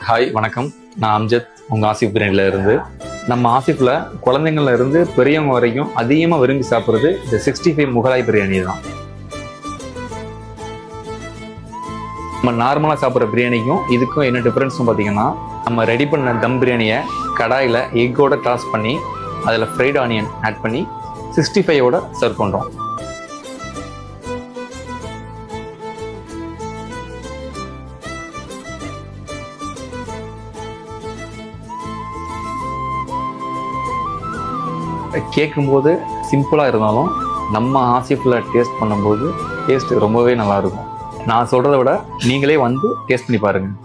Hi வணக்கம். நான் அம்ஜத், உங்கள் ஆசிஃப் பிரியாணியில் இருந்து. நம்ம ஆசிஃபில் குழந்தைங்கள்ல இருந்து பெரியவங்க வரைக்கும் அதிகமாக விரும்பி சாப்பிட்றது இந்த 65 முகலாய் பிரியாணி தான். நம்ம நார்மலாக சாப்பிட்ற பிரியாணிக்கும் இதுக்கும் என்ன டிஃப்ரென்ஸ்னு பார்த்தீங்கன்னா, நம்ம ரெடி பண்ண தம் பிரியாணியை கடாயில் எக்கோட டாஸ் பண்ணி அதில் ஃப்ரைட் ஆனியன் ஆட் பண்ணி 65ஓட சர்வ் பண்ணுறோம். கேட்கும்போது சிம்பிளாக இருந்தாலும் நம்ம ஆசிஃபில் டேஸ்ட் பண்ணும்போது டேஸ்ட் ரொம்பவே நல்லாயிருக்கும். நான் சொல்கிறத விட நீங்களே வந்து டேஸ்ட் பண்ணி பாருங்கள்.